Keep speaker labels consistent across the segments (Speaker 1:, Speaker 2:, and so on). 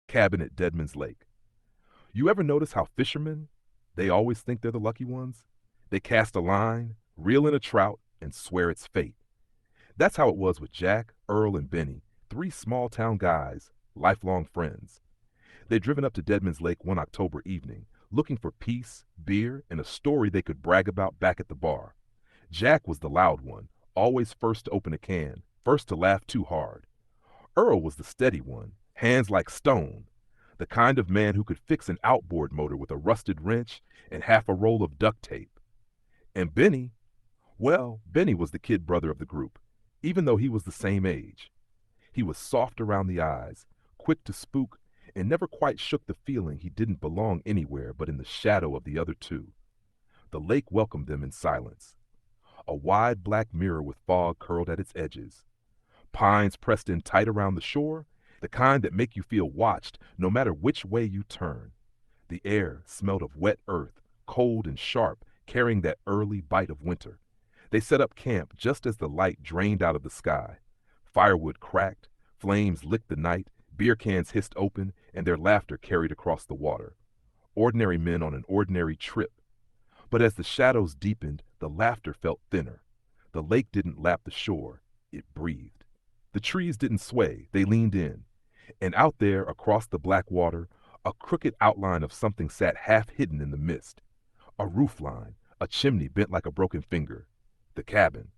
Speaker 1: Cabin at Deadman's Lake. You ever notice how fishermen, they always think they're the lucky ones? They cast a line, reel in a trout, and swear it's fate. That's how it was with Jack, Earl, and Benny, three small town guys, lifelong friends. They'd driven up to Deadman's Lake one October evening, looking for peace, beer, and a story they could brag about back at the bar. Jack was the loud one, always first to open a can, first to laugh too hard. Earl was the steady one, hands like stone, the kind of man who could fix an outboard motor with a rusted wrench and half a roll of duct tape. And Benny, well, Benny was the kid brother of the group, even though he was the same age. He was soft around the eyes, quick to spook, and never quite shook the feeling he didn't belong anywhere but in the shadow of the other two. The lake welcomed them in silence, a wide black mirror with fog curled at its edges. Pines pressed in tight around the shore, the kind that make you feel watched no matter which way you turn. The air smelled of wet earth, cold and sharp, carrying that early bite of winter. They set up camp just as the light drained out of the sky. Firewood cracked, flames licked the night, beer cans hissed open, and their laughter carried across the water. Ordinary men on an ordinary trip. But as the shadows deepened, the laughter felt thinner. The lake didn't lap the shore, it breathed. The trees didn't sway, they leaned in. And out there, across the black water, a crooked outline of something sat half hidden in the mist. A roof line, a chimney bent like a broken finger. The cabin.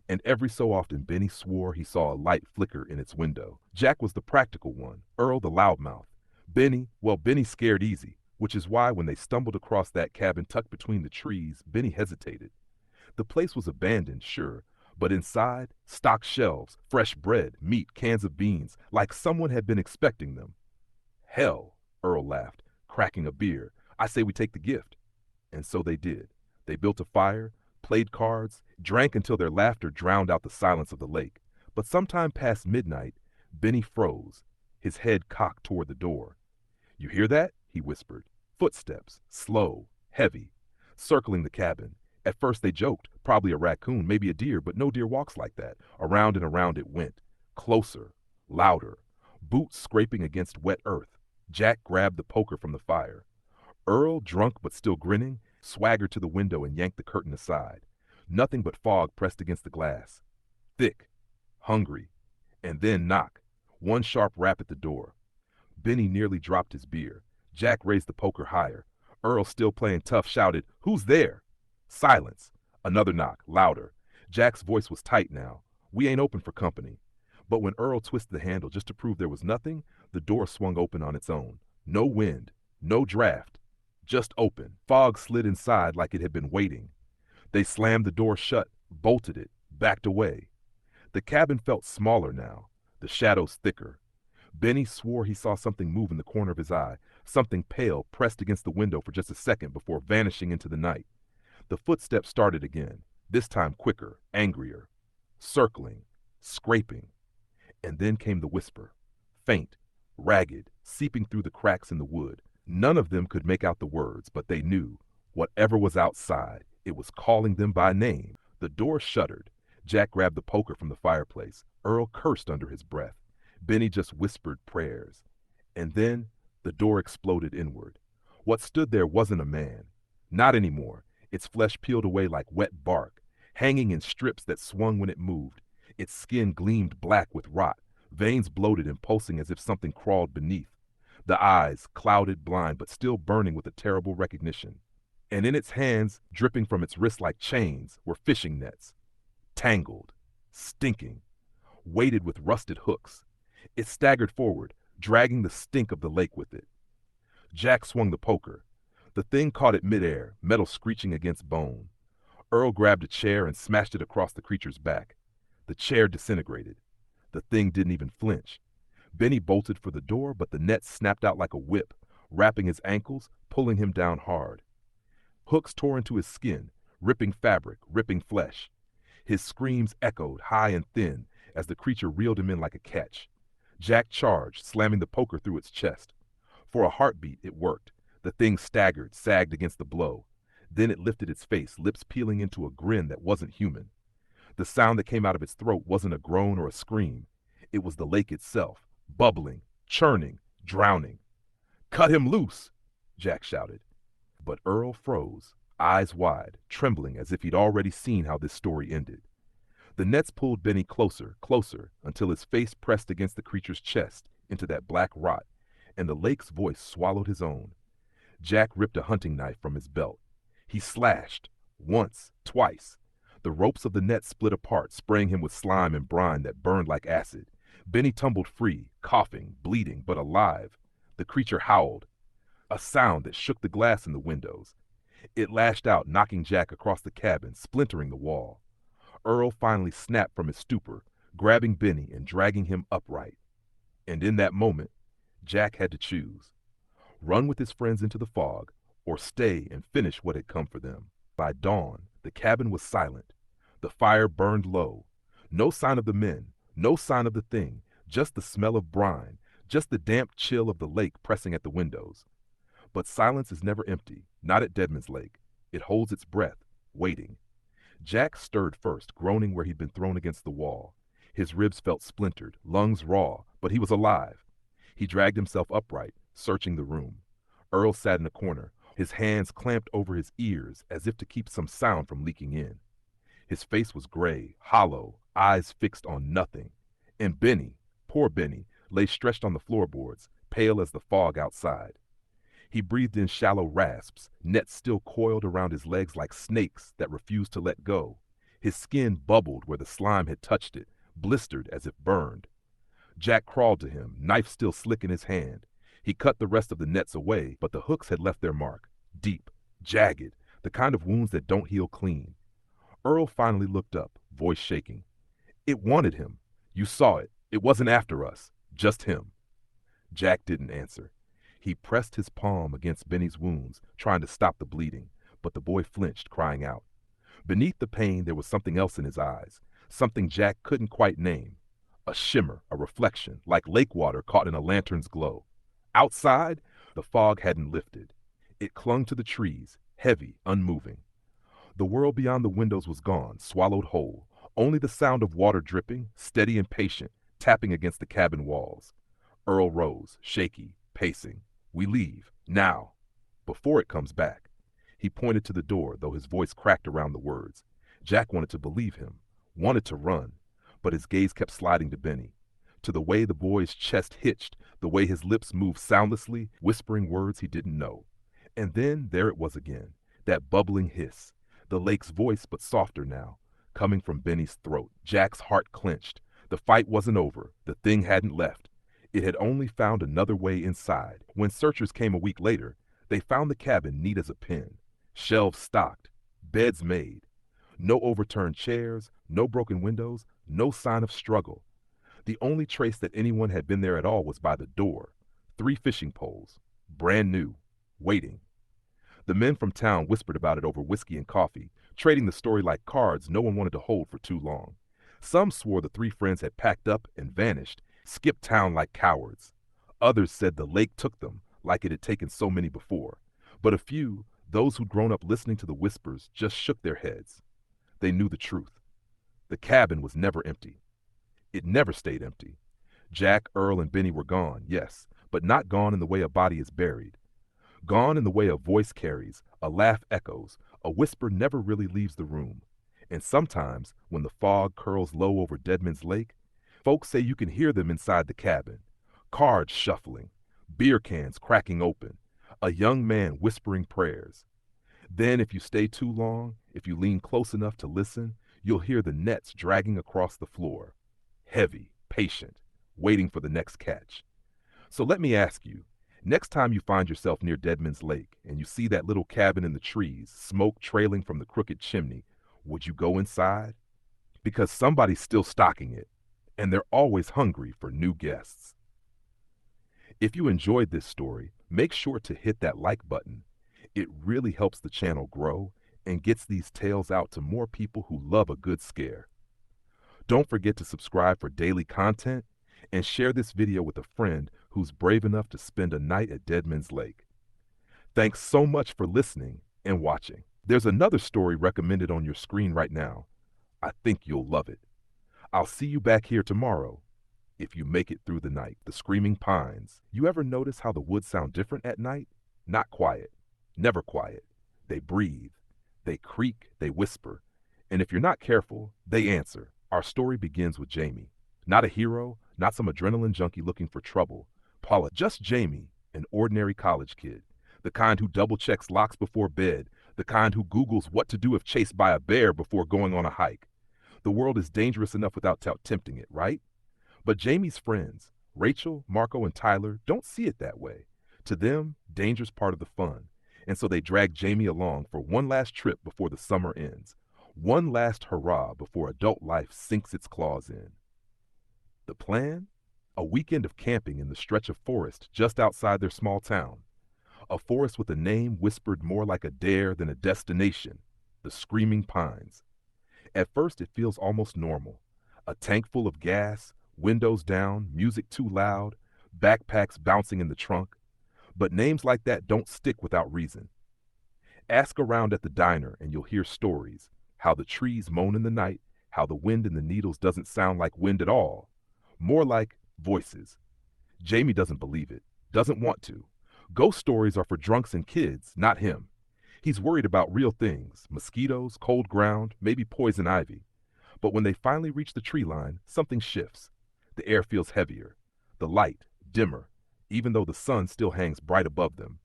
Speaker 1: And every so often Benny swore he saw a light flicker in its window. Jack was the practical one, Earl the loudmouth. Benny scared easy, which is why when they stumbled across that cabin tucked between the trees, Benny hesitated. The place was abandoned, sure, but inside, stocked shelves, fresh bread, meat, cans of beans, like someone had been expecting them. Hell, Earl laughed, cracking a beer. I say we take the gift. And so they did. They built a fire, played cards, drank until their laughter drowned out the silence of the lake. But sometime past midnight, Benny froze, his head cocked toward the door. You hear that? He whispered. Footsteps, slow, heavy, circling the cabin. At first they joked, probably a raccoon, maybe a deer, but no deer walks like that. Around and around it went. Closer, louder, boots scraping against wet earth. Jack grabbed the poker from the fire. Earl, drunk but still grinning, swaggered to the window and yanked the curtain aside. Nothing but fog pressed against the glass. Thick, hungry, and then knock. One sharp rap at the door. Benny nearly dropped his beer. Jack raised the poker higher. Earl, still playing tough, shouted, "Who's there?" Silence. Another knock, louder. Jack's voice was tight now. We ain't open for company. But when Earl twisted the handle just to prove there was nothing, the door swung open on its own. No wind, no draft, just open. Fog slid inside like it had been waiting. They slammed the door shut, bolted it, backed away. The cabin felt smaller now, the shadows thicker. Benny swore he saw something move in the corner of his eye, something pale pressed against the window for just a second before vanishing into the night. The footsteps started again, this time quicker, angrier, circling, scraping. And then came the whisper, faint, ragged, seeping through the cracks in the wood. None of them could make out the words, but they knew, whatever was outside, it was calling them by name. The door shuddered. Jack grabbed the poker from the fireplace. Earl cursed under his breath. Benny just whispered prayers. And then the door exploded inward. What stood there wasn't a man. Not anymore. Its flesh peeled away like wet bark, hanging in strips that swung when it moved. Its skin gleamed black with rot, veins bloated and pulsing as if something crawled beneath. The eyes, clouded, blind, but still burning with a terrible recognition. And in its hands, dripping from its wrists like chains, were fishing nets. Tangled, stinking, weighted with rusted hooks. It staggered forward, dragging the stink of the lake with it. Jack swung the poker. The thing caught it midair, metal screeching against bone. Earl grabbed a chair and smashed it across the creature's back. The chair disintegrated. The thing didn't even flinch. Benny bolted for the door, but the net snapped out like a whip, wrapping his ankles, pulling him down hard. Hooks tore into his skin, ripping fabric, ripping flesh. His screams echoed high and thin as the creature reeled him in like a catch. Jack charged, slamming the poker through its chest. For a heartbeat, it worked. The thing staggered, sagged against the blow. Then it lifted its face, lips peeling into a grin that wasn't human. The sound that came out of its throat wasn't a groan or a scream. It was the lake itself, bubbling, churning, Drowning. Cut him loose, Jack shouted. But Earl froze, eyes wide, trembling as if he'd already seen how this story ended. The nets pulled Benny closer, closer, until his face pressed against the creature's chest into that black rot, and the lake's voice swallowed his own. Jack ripped a hunting knife from his belt. He slashed, once, twice. The ropes of the net split apart, spraying him with slime and brine that burned like acid. Benny tumbled free, coughing, bleeding, but alive. The creature howled, a sound that shook the glass in the windows. It lashed out, knocking Jack across the cabin, splintering the wall. Earl finally snapped from his stupor, grabbing Benny and dragging him upright. And in that moment, Jack had to choose: run with his friends into the fog, or stay and finish what had come for them. By dawn, the cabin was silent. The fire burned low. No sign of the men, no sign of the thing, just the smell of brine, just the damp chill of the lake pressing at the windows. But silence is never empty, not at Deadman's Lake. It holds its breath, waiting. Jack stirred first, groaning where he'd been thrown against the wall. His ribs felt splintered, lungs raw, but he was alive. He dragged himself upright, searching the room. Earl sat in a corner, his hands clamped over his ears as if to keep some sound from leaking in. His face was gray, hollow, eyes fixed on nothing. And Benny, poor Benny, lay stretched on the floorboards, pale as the fog outside. He breathed in shallow rasps, nets still coiled around his legs like snakes that refused to let go. His skin bubbled where the slime had touched it, blistered as if burned. Jack crawled to him, knife still slick in his hand. He cut the rest of the nets away, but the hooks had left their mark. Deep, jagged, the kind of wounds that don't heal clean. Earl finally looked up, voice shaking. It wanted him. You saw it. It wasn't after us. Just him. Jack didn't answer. He pressed his palm against Benny's wounds, trying to stop the bleeding, but the boy flinched, crying out. Beneath the pain, there was something else in his eyes, something Jack couldn't quite name. A shimmer, a reflection, like lake water caught in a lantern's glow. Outside, the fog hadn't lifted. It clung to the trees, heavy, unmoving. The world beyond the windows was gone, swallowed whole. Only the sound of water dripping, steady and patient, tapping against the cabin walls. Earl rose, shaky, pacing. We leave, now, before it comes back. He pointed to the door, though his voice cracked around the words. Jack wanted to believe him, wanted to run, but his gaze kept sliding to Benny, to the way the boy's chest hitched, the way his lips moved soundlessly, whispering words he didn't know. And then there it was again, that bubbling hiss, the lake's voice but softer now, coming from Benny's throat. Jack's heart clenched. The fight wasn't over. The thing hadn't left. It had only found another way inside. When searchers came a week later, they found the cabin neat as a pin, shelves stocked, beds made. No overturned chairs, no broken windows, no sign of struggle. The only trace that anyone had been there at all was by the door. 3 fishing poles, brand new, waiting. The men from town whispered about it over whiskey and coffee, trading the story like cards no one wanted to hold for too long. Some swore the 3 friends had packed up and vanished, skipped town like cowards. Others said the lake took them, like it had taken so many before. But a few, those who'd grown up listening to the whispers, just shook their heads. They knew the truth. The cabin was never empty. It never stayed empty. Jack, Earl, and Benny were gone, yes, but not gone in the way a body is buried. Gone in the way a voice carries, a laugh echoes, a whisper never really leaves the room. And sometimes, when the fog curls low over Deadman's Lake, folks say you can hear them inside the cabin. Cards shuffling, beer cans cracking open, a young man whispering prayers. Then if you stay too long, if you lean close enough to listen, you'll hear the nets dragging across the floor. Heavy, patient, waiting for the next catch. So let me ask you, next time you find yourself near Deadman's Lake and you see that little cabin in the trees, smoke trailing from the crooked chimney, would you go inside? Because somebody's still stocking it, and they're always hungry for new guests. If you enjoyed this story, make sure to hit that like button. It really helps the channel grow and gets these tales out to more people who love a good scare. Don't forget to subscribe for daily content and share this video with a friend who's brave enough to spend a night at Deadman's Lake. Thanks so much for listening and watching. There's another story recommended on your screen right now. I think you'll love it. I'll see you back here tomorrow if you make it through the night. The screaming pines. You ever notice how the woods sound different at night? Not quiet. Never quiet. They breathe. They creak. They whisper. And if you're not careful, they answer. Our story begins with Jamie. Not a hero, not some adrenaline junkie looking for trouble. Paula, just Jamie, an ordinary college kid. The kind who double checks locks before bed. The kind who Googles what to do if chased by a bear before going on a hike. The world is dangerous enough without tempting it, right? But Jamie's friends, Rachel, Marco, and Tyler, don't see it that way. To them, danger's part of the fun. And so they drag Jamie along for one last trip before the summer ends. One last hurrah before adult life sinks its claws in. The plan? A weekend of camping in the stretch of forest just outside their small town. A forest with a name whispered more like a dare than a destination, the Screaming Pines. At first it feels almost normal. A tank full of gas, windows down, music too loud, backpacks bouncing in the trunk. But names like that don't stick without reason. Ask around at the diner and you'll hear stories. How the trees moan in the night, how the wind in the needles doesn't sound like wind at all. More like voices. Jamie doesn't believe it, doesn't want to. Ghost stories are for drunks and kids, not him. He's worried about real things, mosquitoes, cold ground, maybe poison ivy. But when they finally reach the tree line, something shifts. The air feels heavier, the light dimmer, even though the sun still hangs bright above them.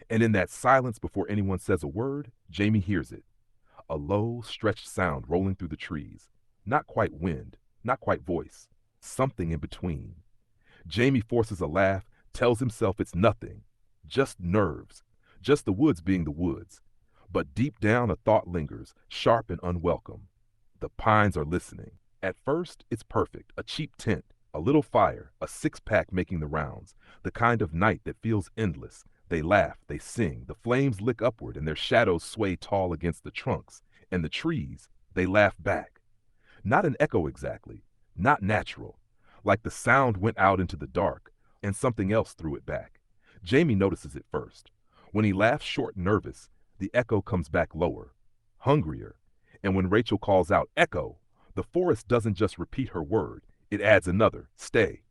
Speaker 1: And in that silence before anyone says a word, Jamie hears it. A low, stretched sound rolling through the trees. Not quite wind, not quite voice. Something in between. Jamie forces a laugh, tells himself it's nothing. Just nerves. Just the woods being the woods. But deep down a thought lingers, sharp and unwelcome. The pines are listening. At first, it's perfect. A cheap tent, a little fire, a six-pack making the rounds. The kind of night that feels endless. They laugh, they sing, the flames lick upward and their shadows sway tall against the trunks. And the trees, they laugh back. Not an echo exactly, not natural. Like the sound went out into the dark, and something else threw it back. Jamie notices it first. When he laughs short and nervous, the echo comes back lower, hungrier. And when Rachel calls out, "Echo," the forest doesn't just repeat her word, it adds another, "Stay."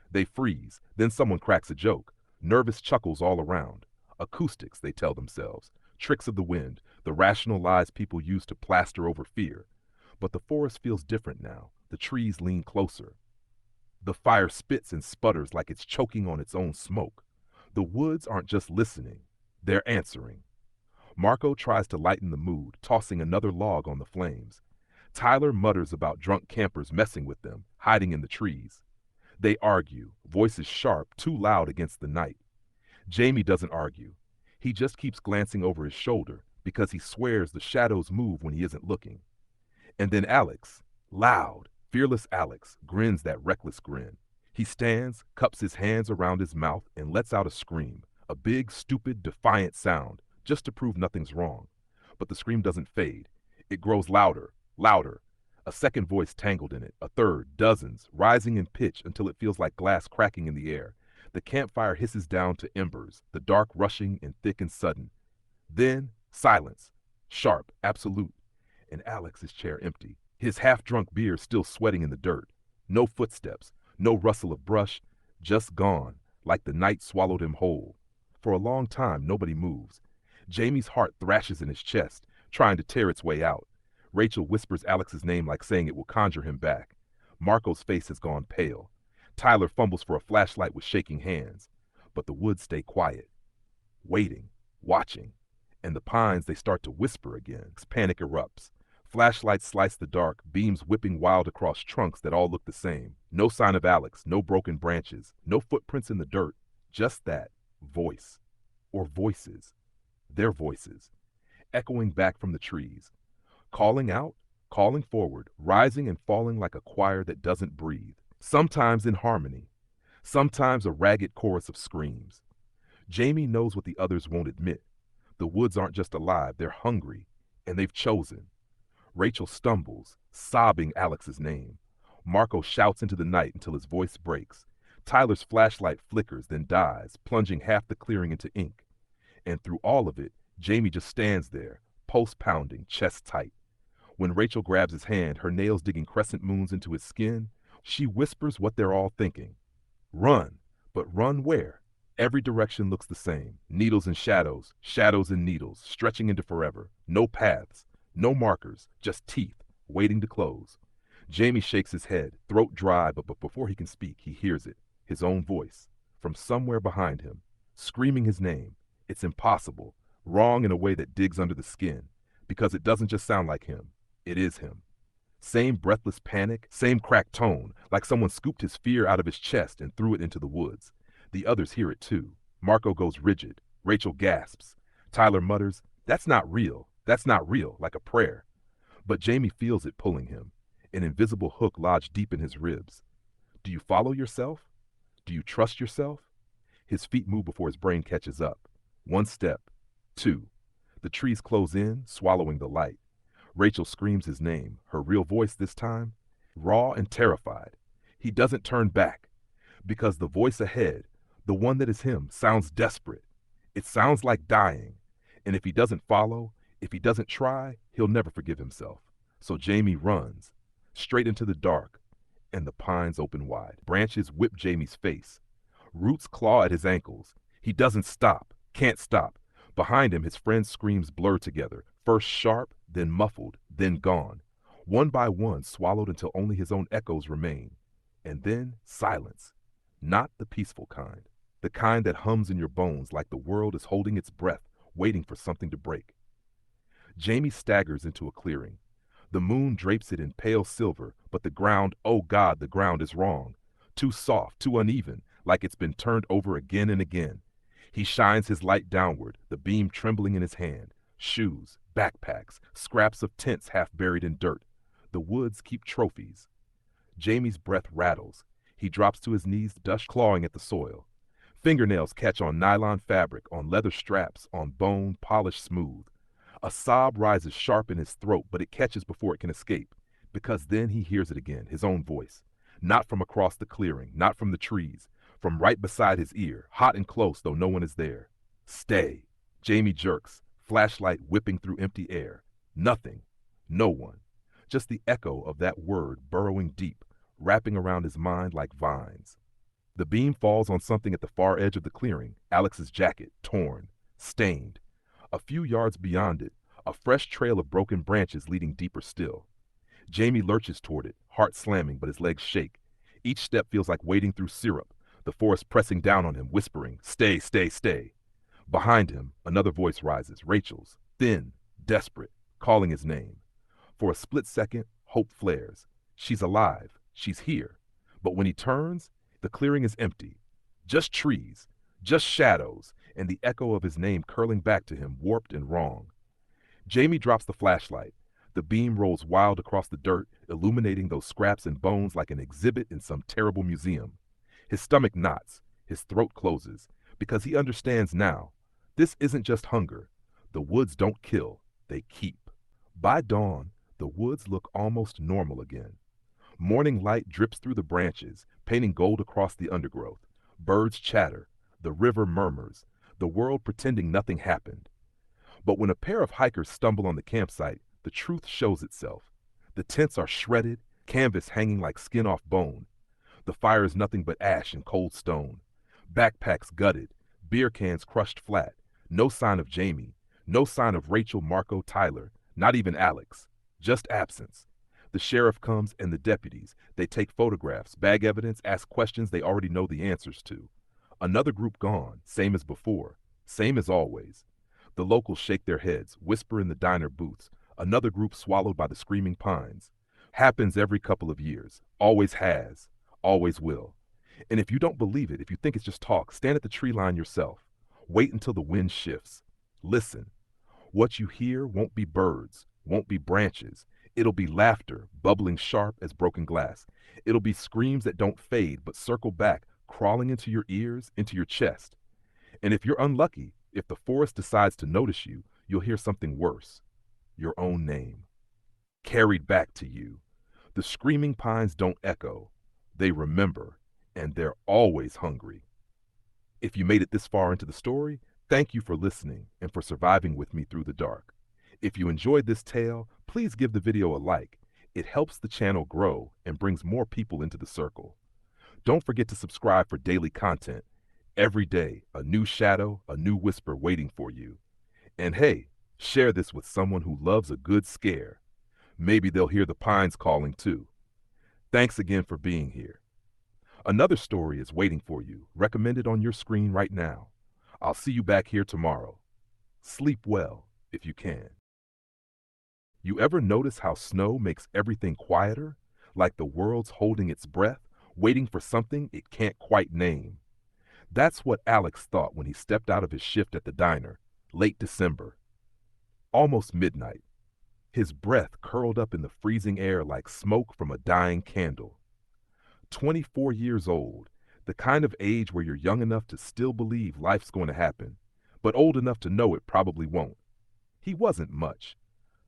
Speaker 1: They freeze, then someone cracks a joke. Nervous chuckles all around. Acoustics, they tell themselves. Tricks of the wind, the rational lies people use to plaster over fear. But the forest feels different now. The trees lean closer. The fire spits and sputters like it's choking on its own smoke. The woods aren't just listening, they're answering. Marco tries to lighten the mood, tossing another log on the flames. Tyler mutters about drunk campers messing with them, hiding in the trees. They argue, voices sharp, too loud against the night. Jamie doesn't argue. He just keeps glancing over his shoulder because he swears the shadows move when he isn't looking. And then Alex, loud, fearless Alex, grins that reckless grin. He stands, cups his hands around his mouth, and lets out a scream, a big, stupid, defiant sound, just to prove nothing's wrong. But the scream doesn't fade. It grows louder, louder. A second voice tangled in it, a third, dozens, rising in pitch until it feels like glass cracking in the air. The campfire hisses down to embers, the dark rushing and thick and sudden. Then, silence, sharp, absolute, and Alex's chair empty, his half-drunk beer still sweating in the dirt. No footsteps, no rustle of brush, just gone, like the night swallowed him whole. For a long time, nobody moves. Jamie's heart thrashes in his chest, trying to tear its way out. Rachel whispers Alex's name like saying it will conjure him back. Marco's face has gone pale. Tyler fumbles for a flashlight with shaking hands. But the woods stay quiet, waiting, watching. And the pines, they start to whisper again. Panic erupts. Flashlights slice the dark, beams whipping wild across trunks that all look the same. No sign of Alex, no broken branches, no footprints in the dirt. Just that voice. Or voices. Their voices. Echoing back from the trees. Calling out, calling forward, rising and falling like a choir that doesn't breathe. Sometimes in harmony. Sometimes a ragged chorus of screams. Jamie knows what the others won't admit. The woods aren't just alive, they're hungry. And they've chosen. Rachel stumbles, sobbing Alex's name. Marco shouts into the night until his voice breaks. Tyler's flashlight flickers, then dies, plunging half the clearing into ink. And through all of it, Jamie just stands there, pulse pounding, chest tight. When Rachel grabs his hand, her nails digging crescent moons into his skin, She whispers what they're all thinking. Run, but run where? Every direction looks the same. Needles and shadows, shadows and needles, stretching into forever. No paths, no markers, just teeth, waiting to close. Jamie shakes his head, throat dry, but before he can speak, he hears it, his own voice, from somewhere behind him, screaming his name. It's impossible, wrong in a way that digs under the skin, because it doesn't just sound like him, it is him. Same breathless panic, same cracked tone, like someone scooped his fear out of his chest and threw it into the woods. The others hear it too. Marco goes rigid. Rachel gasps. Tyler mutters, "That's not real. That's not real," like a prayer. But Jamie feels it pulling him, an invisible hook lodged deep in his ribs. Do you follow yourself? Do you trust yourself? His feet move before his brain catches up. One step. Two. The trees close in, swallowing the light. Rachel screams his name, her real voice this time, raw and terrified. He doesn't turn back, because the voice ahead, the one that is him, sounds desperate. It sounds like dying. And if he doesn't follow, if he doesn't try, he'll never forgive himself. So Jamie runs, straight into the dark, and the pines open wide. Branches whip Jamie's face. Roots claw at his ankles. He doesn't stop, can't stop. Behind him, his friends' screams blur together, first sharp, then muffled, then gone. One by one, swallowed until only his own echoes remain. And then silence. Not the peaceful kind. The kind that hums in your bones like the world is holding its breath, waiting for something to break. Jamie staggers into a clearing. The moon drapes it in pale silver, but the ground, oh God, the ground is wrong. Too soft, too uneven, like it's been turned over again and again. He shines his light downward, the beam trembling in his hand. Shoes, backpacks, scraps of tents half buried in dirt. The woods keep trophies. Jamie's breath rattles. He drops to his knees, dust clawing at the soil. Fingernails catch on nylon fabric, on leather straps, on bone, polished smooth. A sob rises sharp in his throat, but it catches before it can escape, because then he hears it again, his own voice. Not from across the clearing, not from the trees, from right beside his ear, hot and close though no one is there. Stay. Jamie jerks, flashlight whipping through empty air. Nothing. No one. Just the echo of that word burrowing deep, wrapping around his mind like vines. The beam falls on something at the far edge of the clearing, Alex's jacket, torn, stained. A few yards beyond it, a fresh trail of broken branches leading deeper still. Jamie lurches toward it, heart slamming, but his legs shake. Each step feels like wading through syrup, the forest pressing down on him, whispering, "Stay, stay, stay." Behind him, another voice rises, Rachel's, thin, desperate, calling his name. For a split second, hope flares. She's alive. She's here. But when he turns, the clearing is empty. Just trees, just shadows, and the echo of his name curling back to him, warped and wrong. Jamie drops the flashlight. The beam rolls wild across the dirt, illuminating those scraps and bones like an exhibit in some terrible museum. His stomach knots, his throat closes, because he understands now. This isn't just hunger. The woods don't kill, they keep. By dawn, the woods look almost normal again. Morning light drips through the branches, painting gold across the undergrowth. Birds chatter, the river murmurs, the world pretending nothing happened. But when a pair of hikers stumble on the campsite, the truth shows itself. The tents are shredded, canvas hanging like skin off bone. The fire is nothing but ash and cold stone. Backpacks gutted, beer cans crushed flat. No sign of Jamie, no sign of Rachel, Marco, Tyler, not even Alex. Just absence. The sheriff comes and the deputies. They take photographs, bag evidence, ask questions they already know the answers to. Another group gone, same as before, same as always. The locals shake their heads, whisper in the diner booths. Another group swallowed by the screaming pines. Happens every couple of years. Always has. Always will. And if you don't believe it, if you think it's just talk, stand at the tree line yourself. Wait until the wind shifts. Listen. What you hear won't be birds, won't be branches. It'll be laughter, bubbling sharp as broken glass. It'll be screams that don't fade but circle back, crawling into your ears, into your chest. And if you're unlucky, if the forest decides to notice you, you'll hear something worse. Your own name. Carried back to you. The screaming pines don't echo. They remember, and they're always hungry. If you made it this far into the story, thank you for listening and for surviving with me through the dark. If you enjoyed this tale, please give the video a like. It helps the channel grow and brings more people into the circle. Don't forget to subscribe for daily content. Every day, a new shadow, a new whisper waiting for you. And hey, share this with someone who loves a good scare. Maybe they'll hear the pines calling too. Thanks again for being here. Another story is waiting for you, recommended on your screen right now. I'll see you back here tomorrow. Sleep well, if you can. You ever notice how snow makes everything quieter? Like the world's holding its breath, waiting for something it can't quite name. That's what Alex thought when he stepped out of his shift at the diner, late December. Almost midnight. His breath curled up in the freezing air like smoke from a dying candle. 24 years old, the kind of age where you're young enough to still believe life's going to happen, but old enough to know it probably won't. He wasn't much.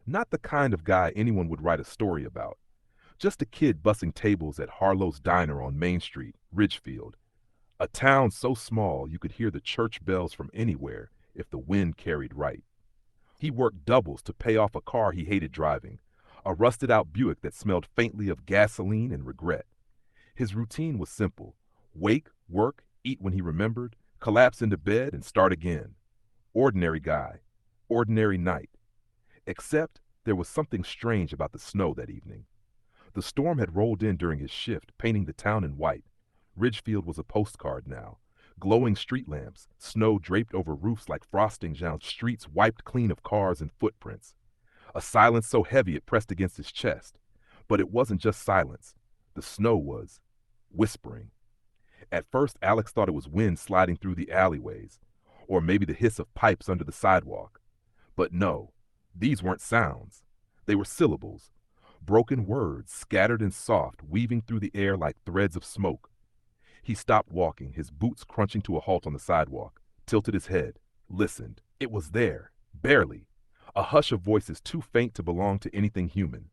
Speaker 1: Not the kind of guy anyone would write a story about. Just a kid bussing tables at Harlow's Diner on Main Street, Ridgefield. A town so small you could hear the church bells from anywhere if the wind carried right. He worked doubles to pay off a car he hated driving, a rusted-out Buick that smelled faintly of gasoline and regret. His routine was simple. Wake, work, eat when he remembered, collapse into bed, and start again. Ordinary guy. Ordinary night. Except there was something strange about the snow that evening. The storm had rolled in during his shift, painting the town in white. Ridgefield was a postcard now. Glowing street lamps, snow draped over roofs like frosting down streets wiped clean of cars and footprints. A silence so heavy it pressed against his chest. But it wasn't just silence. The snow was whispering. At first, Alex thought it was wind sliding through the alleyways, or maybe the hiss of pipes under the sidewalk. But no, these weren't sounds. They were syllables, broken words scattered and soft, weaving through the air like threads of smoke. He stopped walking, his boots crunching to a halt on the sidewalk, tilted his head, listened. It was there, barely. A hush of voices too faint to belong to anything human.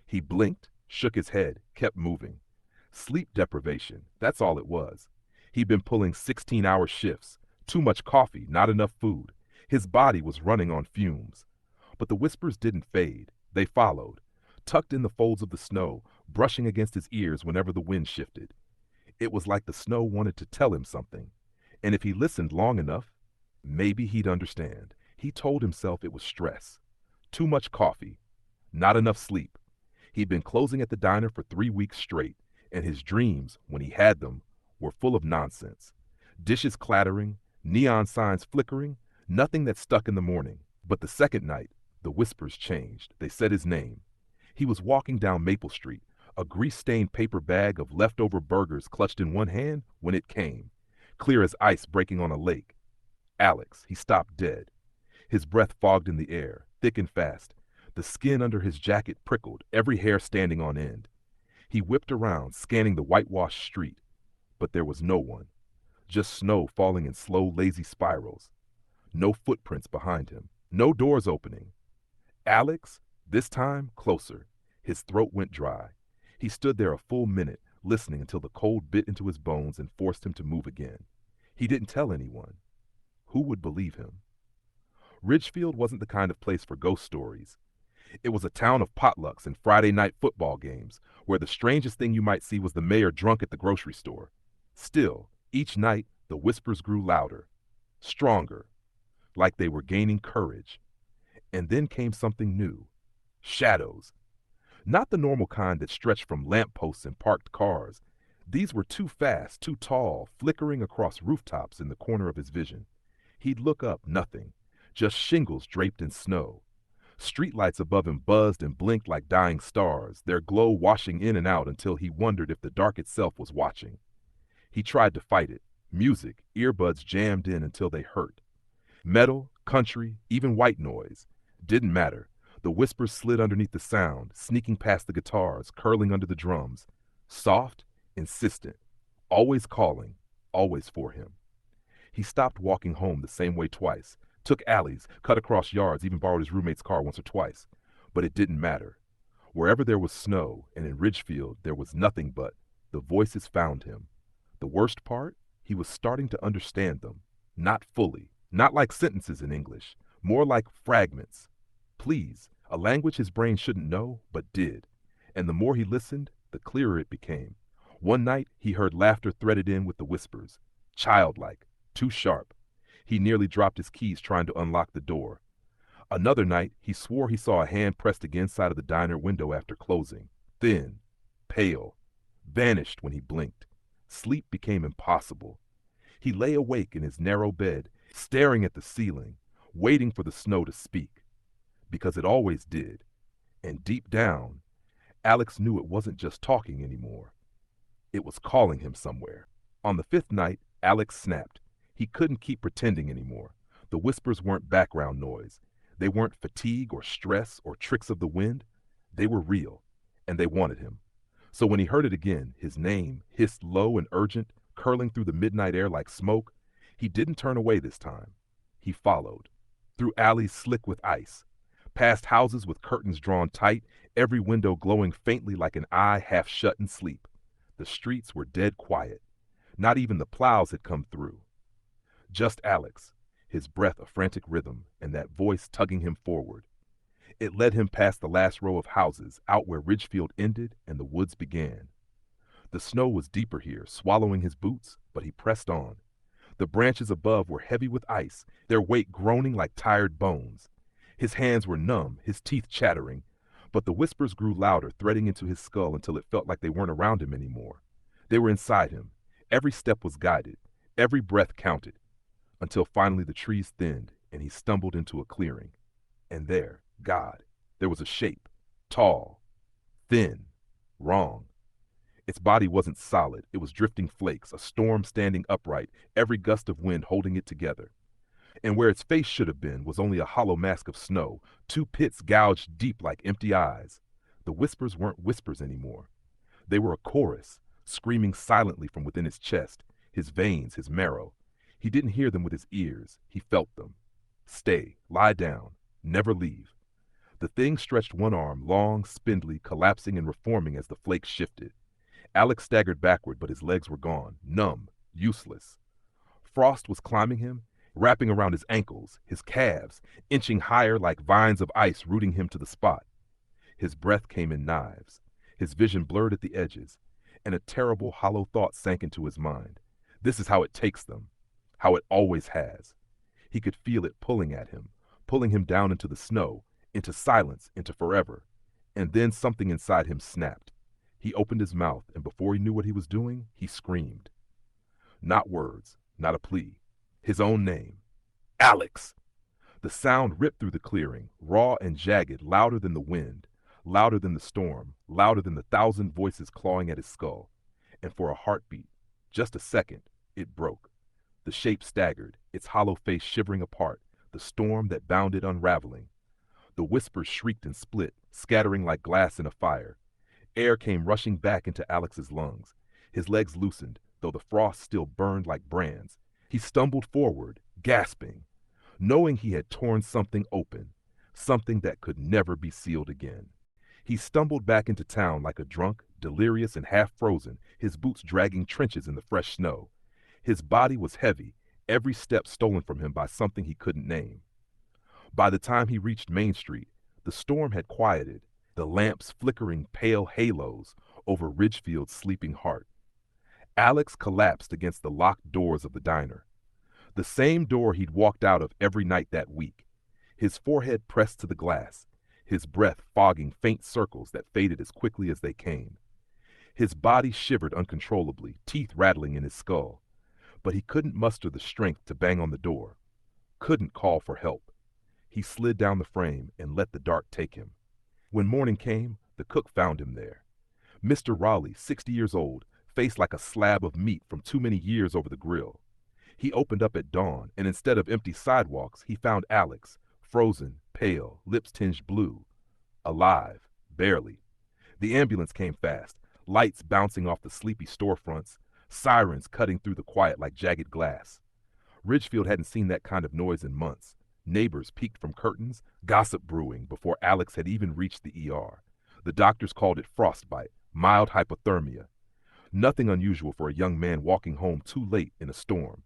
Speaker 1: He blinked, shook his head, kept moving. Sleep deprivation, that's all it was. He'd been pulling 16-hour shifts, too much coffee, not enough food. His body was running on fumes. But the whispers didn't fade. They followed, tucked in the folds of the snow, brushing against his ears whenever the wind shifted. It was like the snow wanted to tell him something. And if he listened long enough, maybe he'd understand. He told himself it was stress. Too much coffee. Not enough sleep. He'd been closing at the diner for 3 weeks straight, and his dreams, when he had them, were full of nonsense. Dishes clattering, neon signs flickering, nothing that stuck in the morning. But the second night, the whispers changed. They said his name. He was walking down Maple Street, a grease-stained paper bag of leftover burgers clutched in one hand when it came, clear as ice breaking on a lake. Alex, he stopped dead. His breath fogged in the air, thick and fast. The skin under his jacket prickled, every hair standing on end. He whipped around, scanning the whitewashed street. But there was no one. Just snow falling in slow, lazy spirals. No footprints behind him. No doors opening. Alex, this time, closer. His throat went dry. He stood there a full minute, listening until the cold bit into his bones and forced him to move again. He didn't tell anyone. Who would believe him? Ridgefield wasn't the kind of place for ghost stories. It was a town of potlucks and Friday night football games, where the strangest thing you might see was the mayor drunk at the grocery store. Still, each night, the whispers grew louder, stronger, like they were gaining courage. And then came something new. Shadows. Not the normal kind that stretched from lampposts and parked cars. These were too fast, too tall, flickering across rooftops in the corner of his vision. He'd look up, nothing. Just shingles draped in snow. Streetlights above him buzzed and blinked like dying stars, their glow washing in and out until he wondered if the dark itself was watching. He tried to fight it. Music, earbuds jammed in until they hurt. Metal, country, even white noise. Didn't matter. The whispers slid underneath the sound, sneaking past the guitars, curling under the drums. Soft, insistent, always calling, always for him. He stopped walking home the same way twice, took alleys, cut across yards, even borrowed his roommate's car once or twice. But it didn't matter. Wherever there was snow, and in Ridgefield there was nothing but, the voices found him. The worst part? He was starting to understand them. Not fully, not like sentences in English, more like fragments. Please, a language his brain shouldn't know, but did. And the more he listened, the clearer it became. One night, he heard laughter threaded in with the whispers. Childlike, too sharp. He nearly dropped his keys trying to unlock the door. Another night, he swore he saw a hand pressed against side of the diner window after closing. Thin, pale, vanished when he blinked. Sleep became impossible. He lay awake in his narrow bed, staring at the ceiling, waiting for the snow to speak. Because it always did. And deep down, Alex knew it wasn't just talking anymore. It was calling him somewhere. On the fifth night, Alex snapped. He couldn't keep pretending anymore. The whispers weren't background noise. They weren't fatigue or stress or tricks of the wind. They were real, and they wanted him. So when he heard it again, his name, hissed low and urgent, curling through the midnight air like smoke, he didn't turn away this time. He followed. Through alleys slick with ice. Past houses with curtains drawn tight, every window glowing faintly like an eye half shut in sleep. The streets were dead quiet. Not even the plows had come through. Just Alex, his breath a frantic rhythm, and that voice tugging him forward. It led him past the last row of houses, out where Ridgefield ended and the woods began. The snow was deeper here, swallowing his boots, but he pressed on. The branches above were heavy with ice, their weight groaning like tired bones. His hands were numb, his teeth chattering, but the whispers grew louder, threading into his skull until it felt like they weren't around him anymore. They were inside him. Every step was guided, every breath counted, until finally the trees thinned and he stumbled into a clearing. And there, God, there was a shape, tall, thin, wrong. Its body wasn't solid, it was drifting flakes, a storm standing upright, every gust of wind holding it together. And where its face should have been was only a hollow mask of snow, two pits gouged deep like empty eyes. The whispers weren't whispers anymore. They were a chorus, screaming silently from within his chest, his veins, his marrow. He didn't hear them with his ears, he felt them. Stay, lie down, never leave. The thing stretched one arm, long, spindly, collapsing and reforming as the flakes shifted. Alex staggered backward, but his legs were gone, numb, useless. Frost was climbing him, wrapping around his ankles, his calves, inching higher like vines of ice rooting him to the spot. His breath came in knives, his vision blurred at the edges, and a terrible, hollow thought sank into his mind. This is how it takes them, how it always has. He could feel it pulling at him, pulling him down into the snow, into silence, into forever. And then something inside him snapped. He opened his mouth, and before he knew what he was doing, he screamed. Not words, not a plea. His own name. Alex! The sound ripped through the clearing, raw and jagged, louder than the wind, louder than the storm, louder than the thousand voices clawing at his skull. And for a heartbeat, just a second, it broke. The shape staggered, its hollow face shivering apart, the storm that bound it unraveling. The whispers shrieked and split, scattering like glass in a fire. Air came rushing back into Alex's lungs. His legs loosened, though the frost still burned like brands. He stumbled forward, gasping, knowing he had torn something open, something that could never be sealed again. He stumbled back into town like a drunk, delirious and half frozen, his boots dragging trenches in the fresh snow. His body was heavy, every step stolen from him by something he couldn't name. By the time he reached Main Street, the storm had quieted, the lamps flickering pale halos over Ridgefield's sleeping heart. Alex collapsed against the locked doors of the diner, the same door he'd walked out of every night that week, his forehead pressed to the glass, his breath fogging faint circles that faded as quickly as they came. His body shivered uncontrollably, teeth rattling in his skull, but he couldn't muster the strength to bang on the door, couldn't call for help. He slid down the frame and let the dark take him. When morning came, the cook found him there. Mr. Raleigh, 60 years old, faced like a slab of meat from too many years over the grill. He opened up at dawn, and instead of empty sidewalks, he found Alex, frozen, pale, lips tinged blue. Alive, barely. The ambulance came fast, lights bouncing off the sleepy storefronts, sirens cutting through the quiet like jagged glass. Ridgefield hadn't seen that kind of noise in months. Neighbors peeked from curtains, gossip brewing before Alex had even reached the ER. The doctors called it frostbite, mild hypothermia. Nothing unusual for a young man walking home too late in a storm.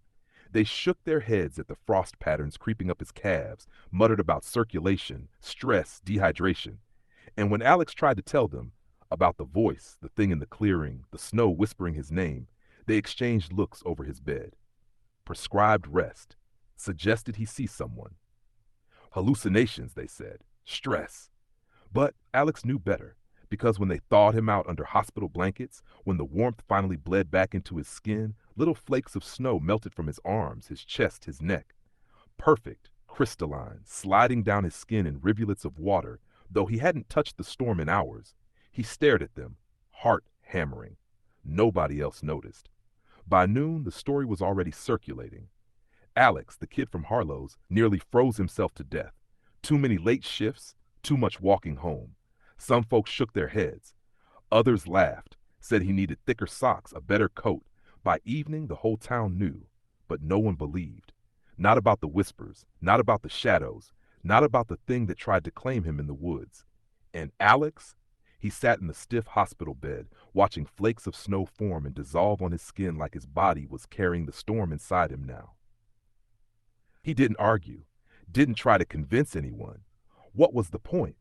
Speaker 1: They shook their heads at the frost patterns creeping up his calves, muttered about circulation, stress, dehydration. And when Alex tried to tell them, About the voice, the thing in the clearing, the snow whispering his name. They exchanged looks over his bed. Prescribed rest. Suggested he see someone. Hallucinations, they said. Stress. But Alex knew better, because when they thawed him out under hospital blankets, when the warmth finally bled back into his skin, little flakes of snow melted from his arms, his chest, his neck. Perfect, crystalline, sliding down his skin in rivulets of water, though he hadn't touched the storm in hours. He stared at them, heart hammering. Nobody else noticed. By noon, the story was already circulating. Alex, the kid from Harlow's, nearly froze himself to death. Too many late shifts, too much walking home. Some folks shook their heads. Others laughed, said he needed thicker socks, a better coat. By evening, the whole town knew, but no one believed. Not about the whispers, not about the shadows, not about the thing that tried to claim him in the woods. And Alex? He sat in the stiff hospital bed, watching flakes of snow form and dissolve on his skin like his body was carrying the storm inside him now. He didn't argue, didn't try to convince anyone. What was the point?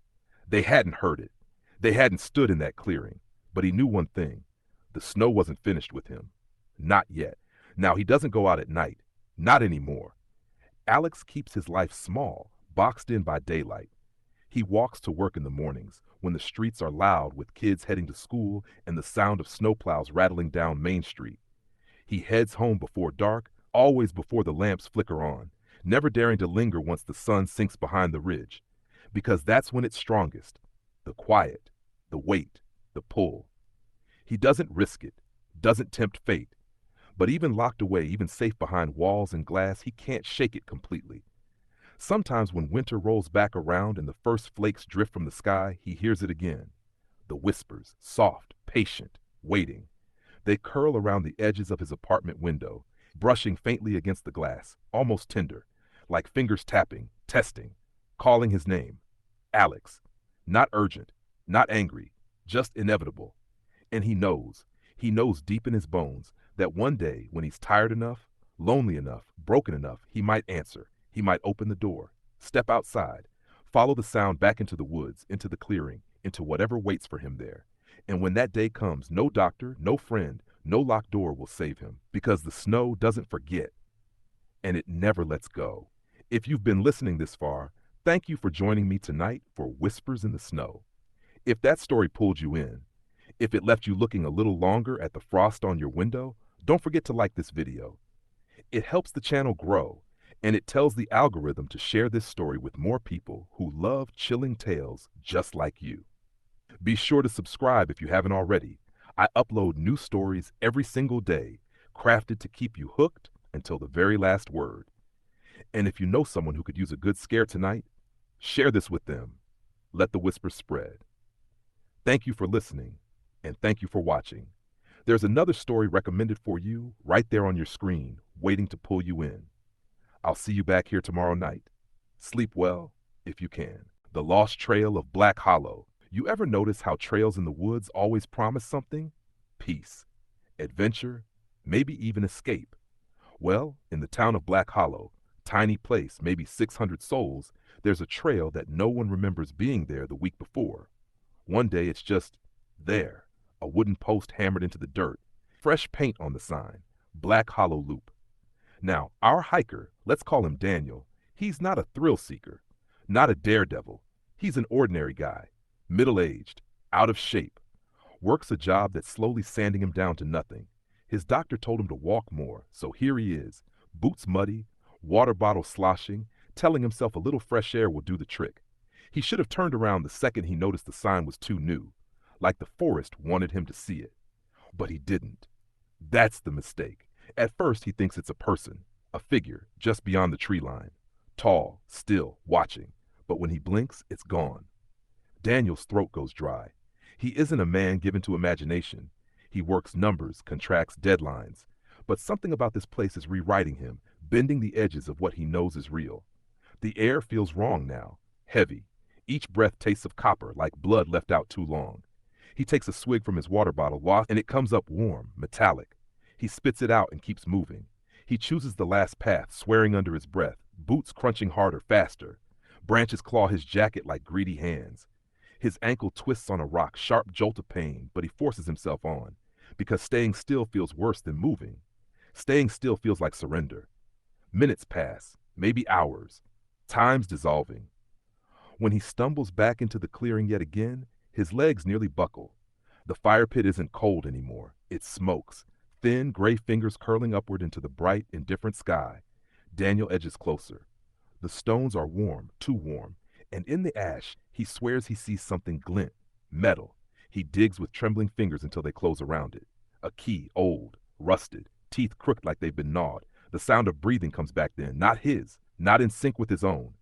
Speaker 1: They hadn't heard it. They hadn't stood in that clearing. But he knew one thing. The snow wasn't finished with him. Not yet. Now he doesn't go out at night. Not anymore. Alex keeps his life small, boxed in by daylight. He walks to work in the mornings, when the streets are loud with kids heading to school and the sound of snowplows rattling down Main Street. He heads home before dark, always before the lamps flicker on, never daring to linger once the sun sinks behind the ridge. Because that's when it's strongest. The quiet, the weight, the pull. He doesn't risk it, doesn't tempt fate. But even locked away, even safe behind walls and glass, he can't shake it completely. Sometimes when winter rolls back around and the first flakes drift from the sky, he hears it again. The whispers, soft, patient, waiting. They curl around the edges of his apartment window, brushing faintly against the glass, almost tender, like fingers tapping, testing, calling his name. Alex. Not urgent, not angry, just inevitable. And he knows deep in his bones, that one day, when he's tired enough, lonely enough, broken enough, he might answer. He might open the door, step outside, follow the sound back into the woods, into the clearing, into whatever waits for him there. And when that day comes, no doctor, no friend, no locked door will save him, because the snow doesn't forget, and it never lets go. If you've been listening this far, thank you for joining me tonight for Whispers in the Snow. If that story pulled you in, if it left you looking a little longer at the frost on your window, don't forget to like this video. It helps the channel grow, and it tells the algorithm to share this story with more people who love chilling tales just like you. Be sure to subscribe if you haven't already. I upload new stories every single day, crafted to keep you hooked until the very last word. And if you know someone who could use a good scare tonight, share this with them. Let the whispers spread. Thank you for listening, and thank you for watching. There's another story recommended for you right there on your screen, waiting to pull you in. I'll see you back here tomorrow night. Sleep well, if you can. The Lost Trail of Black Hollow. You ever notice how trails in the woods always promise something? Peace, adventure, maybe even escape. Well, in the town of Black Hollow, tiny place, maybe 600 souls, there's a trail that no one remembers being there the week before. One day it's just there, a wooden post hammered into the dirt, fresh paint on the sign, Black Hollow Loop. Now, our hiker, let's call him Daniel, he's not a thrill seeker, not a daredevil. He's an ordinary guy, middle-aged, out of shape, works a job that's slowly sanding him down to nothing. His doctor told him to walk more, so here he is, boots muddy, water bottle sloshing, telling himself a little fresh air will do the trick. He should have turned around the second he noticed the sign was too new, like the forest wanted him to see it. But he didn't. That's the mistake. At first he thinks it's a person, a figure, just beyond the tree line. Tall, still, watching. But when he blinks, it's gone. Daniel's throat goes dry. He isn't a man given to imagination. He works numbers, contracts deadlines. But something about this place is rewriting him, bending the edges of what he knows is real. The air feels wrong now, heavy. Each breath tastes of copper, like blood left out too long. He takes a swig from his water bottle, and it comes up warm, metallic. He spits it out and keeps moving. He chooses the last path, swearing under his breath, boots crunching harder, faster. Branches claw his jacket like greedy hands. His ankle twists on a rock, sharp jolt of pain, but he forces himself on, because staying still feels worse than moving. Staying still feels like surrender. Minutes pass, maybe hours. Time's dissolving. When he stumbles back into the clearing yet again, his legs nearly buckle. The fire pit isn't cold anymore. It smokes, thin gray fingers curling upward into the bright, indifferent sky. Daniel edges closer. The stones are warm, too warm, and in the ash, he swears he sees something glint, metal. He digs with trembling fingers until they close around it. A key, old, rusted, teeth crooked like they've been gnawed. The sound of breathing comes back then, not his, not in sync with his own.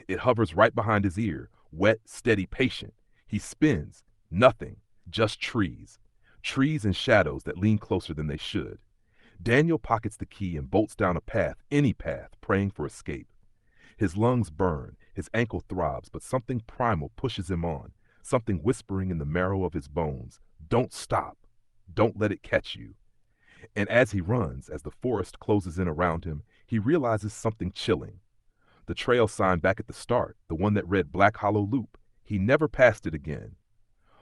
Speaker 1: It hovers right behind his ear, wet, steady, patient. He spins. Nothing, just trees. Trees and shadows that lean closer than they should. Daniel pockets the key and bolts down a path, any path, praying for escape. His lungs burn, his ankle throbs, but something primal pushes him on, something whispering in the marrow of his bones. Don't stop. Don't let it catch you. And as he runs, as the forest closes in around him, he realizes something chilling. The trail sign back at the start, the one that read Black Hollow Loop, he never passed it again.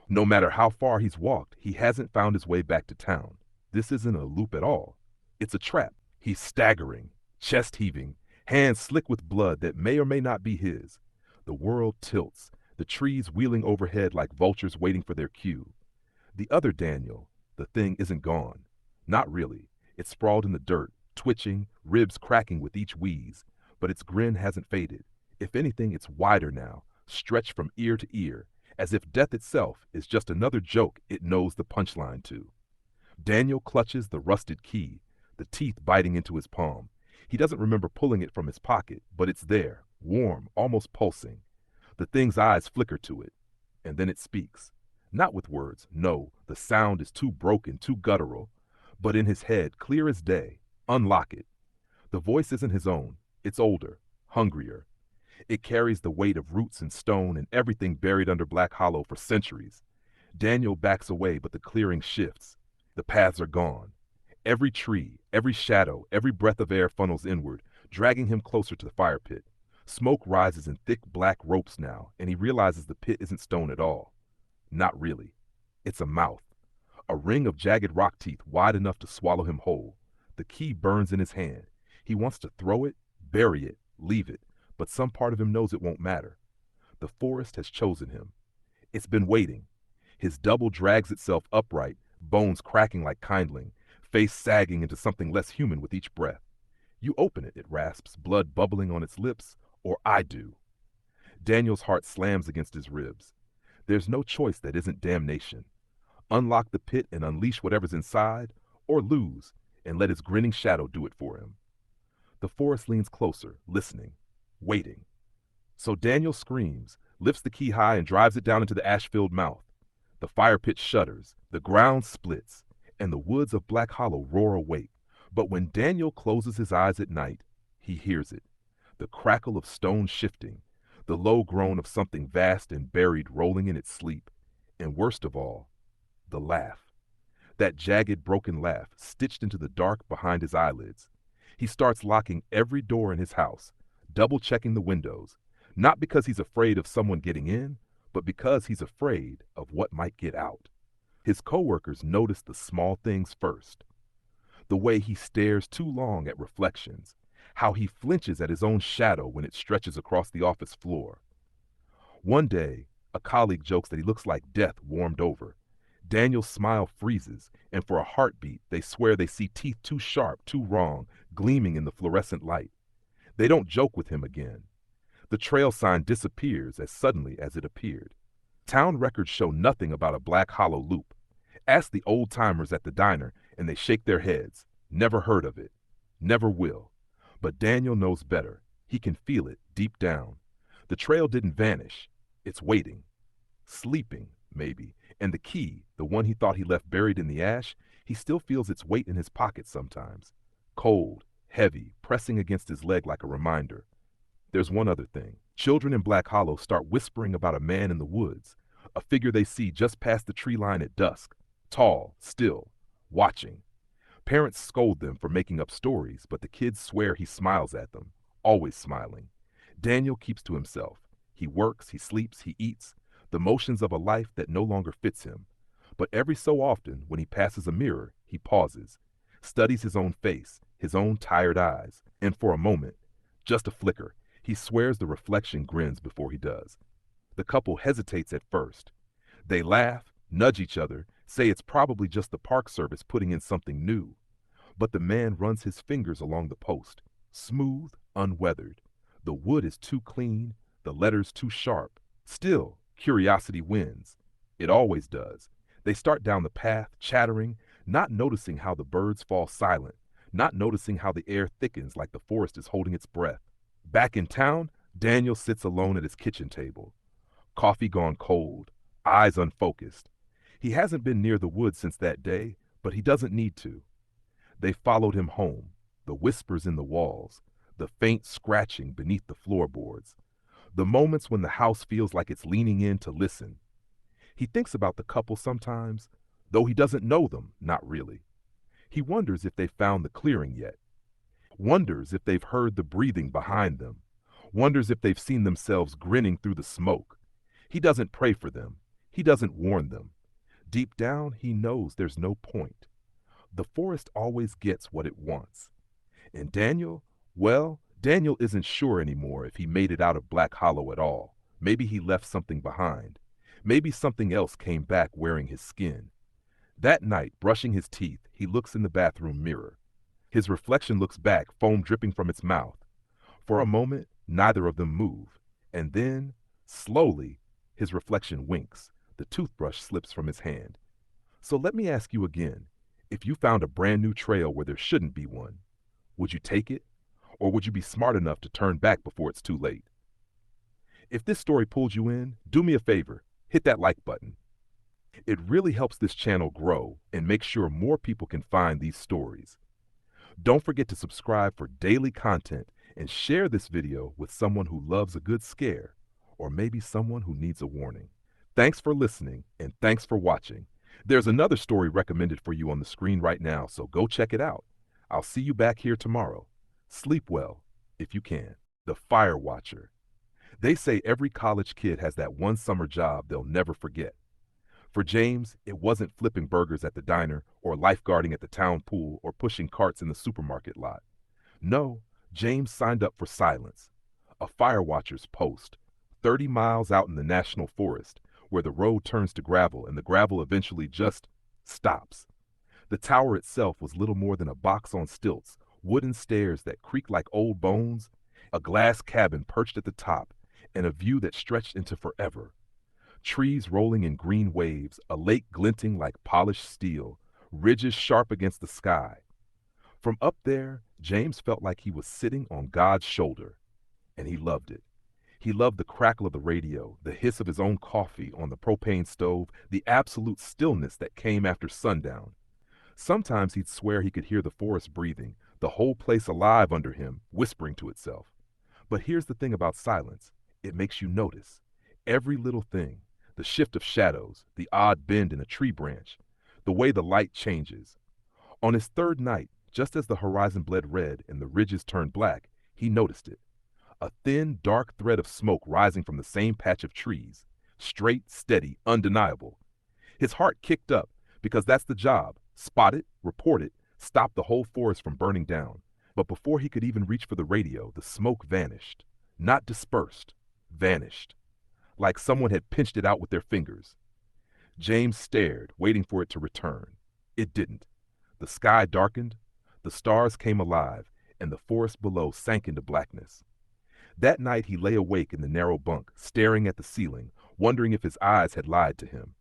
Speaker 1: No matter how far he's walked, he hasn't found his way back to town. This isn't a loop at all. It's a trap. He's staggering, chest heaving, hands slick with blood that may or may not be his. The world tilts, the trees wheeling overhead like vultures waiting for their cue. The other Daniel, the thing isn't gone. Not really. It's sprawled in the dirt, twitching, ribs cracking with each wheeze. But its grin hasn't faded. If anything, it's wider now, stretched from ear to ear, as if death itself is just another joke it knows the punchline to. Daniel clutches the rusted key, the teeth biting into his palm. He doesn't remember pulling it from his pocket, but it's there, warm, almost pulsing. The thing's eyes flicker to it, and then it speaks. Not with words, no, the sound is too broken, too guttural, but in his head, clear as day. Unlock it. The voice isn't his own. It's older, hungrier. It carries the weight of roots and stone and everything buried under Black Hollow for centuries. Daniel backs away, but the clearing shifts. The paths are gone. Every tree, every shadow, every breath of air funnels inward, dragging him closer to the fire pit. Smoke rises in thick black ropes now, and he realizes the pit isn't stone at all. Not really. It's a mouth. A ring of jagged rock teeth wide enough to swallow him whole. The key burns in his hand. He wants to throw it, bury it, leave it, but some part of him knows it won't matter. The forest has chosen him. It's been waiting. His double drags itself upright, bones cracking like kindling, face sagging into something less human with each breath. You open it, it rasps, blood bubbling on its lips, or I do. Daniel's heart slams against his ribs. There's no choice that isn't damnation. Unlock the pit and unleash whatever's inside, or lose and let his grinning shadow do it for him. The forest leans closer, listening, waiting. So Daniel screams, lifts the key high and drives it down into the ash-filled mouth. The fire pit shudders, the ground splits, and the woods of Black Hollow roar awake. But when Daniel closes his eyes at night, he hears it. The crackle of stone shifting, the low groan of something vast and buried rolling in its sleep, and worst of all, the laugh. That jagged, broken laugh stitched into the dark behind his eyelids. He starts locking every door in his house, double-checking the windows, not because he's afraid of someone getting in, but because he's afraid of what might get out. His coworkers notice the small things first. The way he stares too long at reflections, how he flinches at his own shadow when it stretches across the office floor. One day, a colleague jokes that he looks like death warmed over. Daniel's smile freezes, and for a heartbeat, they swear they see teeth too sharp, too wrong, gleaming in the fluorescent light. They don't joke with him again. The trail sign disappears as suddenly as it appeared. Town records show nothing about a Black Hollow loop. Ask the old-timers at the diner, and they shake their heads. Never heard of it. Never will. But Daniel knows better. He can feel it deep down. The trail didn't vanish. It's waiting. Sleeping, maybe. And the key, the one he thought he left buried in the ash, he still feels its weight in his pocket sometimes. Cold, heavy, pressing against his leg like a reminder. There's one other thing. Children in Black Hollow start whispering about a man in the woods, a figure they see just past the tree line at dusk, tall, still, watching. Parents scold them for making up stories, but the kids swear he smiles at them, always smiling. Daniel keeps to himself. He works, he sleeps, he eats, the motions of a life that no longer fits him. But every so often, when he passes a mirror, he pauses, studies his own face, his own tired eyes, and for a moment, just a flicker, he swears the reflection grins before he does. The couple hesitates at first. They laugh, nudge each other, say it's probably just the Park Service putting in something new. But the man runs his fingers along the post, smooth, unweathered. The wood is too clean, the letters too sharp. Still, curiosity wins. It always does. They start down the path, chattering, not noticing how the birds fall silent, not noticing how the air thickens like the forest is holding its breath. Back in town, Daniel sits alone at his kitchen table. Coffee gone cold, eyes unfocused. He hasn't been near the woods since that day, but he doesn't need to. They followed him home, the whispers in the walls, the faint scratching beneath the floorboards, the moments when the house feels like it's leaning in to listen. He thinks about the couple sometimes, though he doesn't know them, not really. He wonders if they've found the clearing yet, wonders if they've heard the breathing behind them, wonders if they've seen themselves grinning through the smoke. He doesn't pray for them. He doesn't warn them. Deep down, he knows there's no point. The forest always gets what it wants. And Daniel, well, Daniel isn't sure anymore if he made it out of Black Hollow at all. Maybe he left something behind. Maybe something else came back wearing his skin. That night, brushing his teeth, he looks in the bathroom mirror. His reflection looks back, foam dripping from its mouth. For a moment, neither of them move. And then, slowly, his reflection winks. The toothbrush slips from his hand. So let me ask you again, if you found a brand new trail where there shouldn't be one, would you take it? Or would you be smart enough to turn back before it's too late? If this story pulled you in, do me a favor, hit that like button. It really helps this channel grow and make sure more people can find these stories. Don't forget to subscribe for daily content and share this video with someone who loves a good scare, or maybe someone who needs a warning. Thanks for listening, and thanks for watching. There's another story recommended for you on the screen right now, so go check it out. I'll see you back here tomorrow. Sleep well, if you can. The Fire Watcher. They say every college kid has that one summer job they'll never forget. For James, it wasn't flipping burgers at the diner, or lifeguarding at the town pool, or pushing carts in the supermarket lot. No, James signed up for silence. A fire watcher's post, 30 miles out in the national forest, where the road turns to gravel and the gravel eventually just stops. The tower itself was little more than a box on stilts, wooden stairs that creaked like old bones, a glass cabin perched at the top, and a view that stretched into forever. Trees rolling in green waves, a lake glinting like polished steel, ridges sharp against the sky. From up there, James felt like he was sitting on God's shoulder, and he loved it. He loved the crackle of the radio, the hiss of his own coffee on the propane stove, the absolute stillness that came after sundown. Sometimes he'd swear he could hear the forest breathing, the whole place alive under him, whispering to itself. But here's the thing about silence. It makes you notice. Every little thing. The shift of shadows, the odd bend in a tree branch, the way the light changes. On his third night, just as the horizon bled red and the ridges turned black, he noticed it. A thin, dark thread of smoke rising from the same patch of trees. Straight, steady, undeniable. His heart kicked up, because that's the job. Spot it, report it, stop the whole forest from burning down. But before he could even reach for the radio, the smoke vanished. Not dispersed, vanished. Like someone had pinched it out with their fingers. James stared, waiting for it to return. It didn't. The sky darkened, the stars came alive, and the forest below sank into blackness. That night he lay awake in the narrow bunk, staring at the ceiling, wondering if his eyes had lied to him.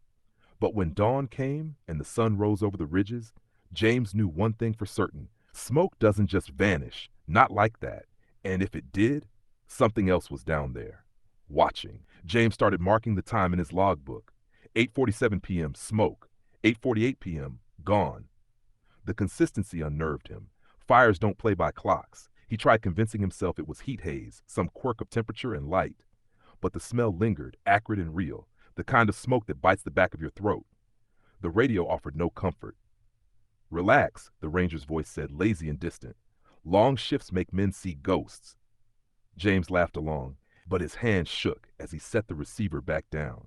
Speaker 1: But when dawn came and the sun rose over the ridges, James knew one thing for certain. Smoke doesn't just vanish, not like that. And if it did, something else was down there, watching. James started marking the time in his logbook. 8:47 p.m., smoke. 8:48 p.m., gone. The consistency unnerved him. Fires don't play by clocks. He tried convincing himself it was heat haze, some quirk of temperature and light. But the smell lingered, acrid and real, the kind of smoke that bites the back of your throat. The radio offered no comfort. Relax, the ranger's voice said, lazy and distant. Long shifts make men see ghosts. James laughed along, but his hand shook as he set the receiver back down.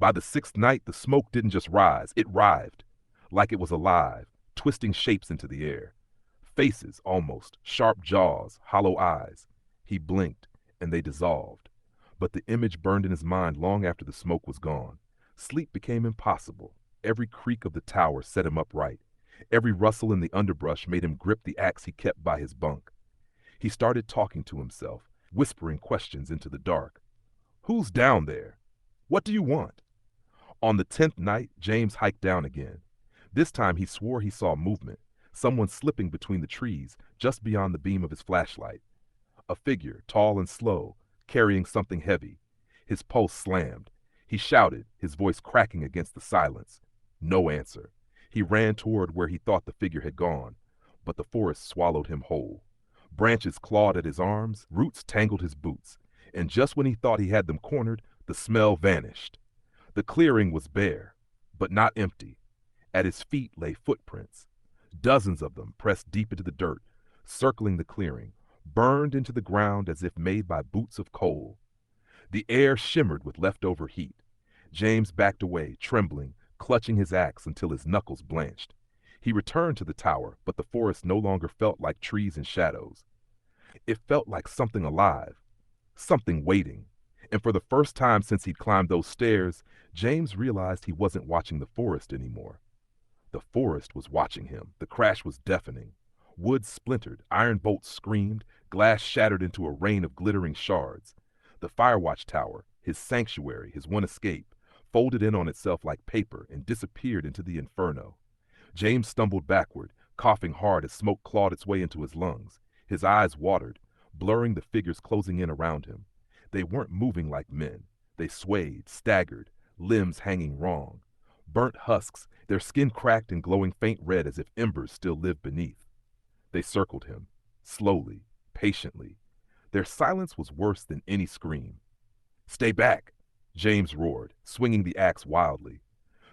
Speaker 1: By the sixth night, the smoke didn't just rise, it writhed, like it was alive, twisting shapes into the air. Faces, almost, sharp jaws, hollow eyes. He blinked, and they dissolved. But the image burned in his mind long after the smoke was gone. Sleep became impossible. Every creak of the tower set him upright. Every rustle in the underbrush made him grip the axe he kept by his bunk. He started talking to himself, whispering questions into the dark. Who's down there? What do you want? On the 10th night, James hiked down again. This time he swore he saw movement, someone slipping between the trees just beyond the beam of his flashlight. A figure, tall and slow, carrying something heavy. His pulse slammed. He shouted, his voice cracking against the silence. No answer. He ran toward where he thought the figure had gone, but the forest swallowed him whole. Branches clawed at his arms, roots tangled his boots, and just when he thought he had them cornered, the smell vanished. The clearing was bare, but not empty. At his feet lay footprints, dozens of them pressed deep into the dirt, circling the clearing, burned into the ground as if made by boots of coal. The air shimmered with leftover heat. James backed away, trembling, clutching his axe until his knuckles blanched. He returned to the tower, but the forest no longer felt like trees and shadows. It felt like something alive, something waiting. And for the first time since he'd climbed those stairs, James realized he wasn't watching the forest anymore. The forest was watching him. The crash was deafening. Wood splintered, iron bolts screamed, glass shattered into a rain of glittering shards. The Firewatch Tower, his sanctuary, his one escape, folded in on itself like paper and disappeared into the inferno. James stumbled backward, coughing hard as smoke clawed its way into his lungs. His eyes watered, blurring the figures closing in around him. They weren't moving like men. They swayed, staggered, limbs hanging wrong. Burnt husks, their skin cracked and glowing faint red as if embers still lived beneath. They circled him, slowly, patiently. Their silence was worse than any scream. "Stay back!" James roared, swinging the axe wildly.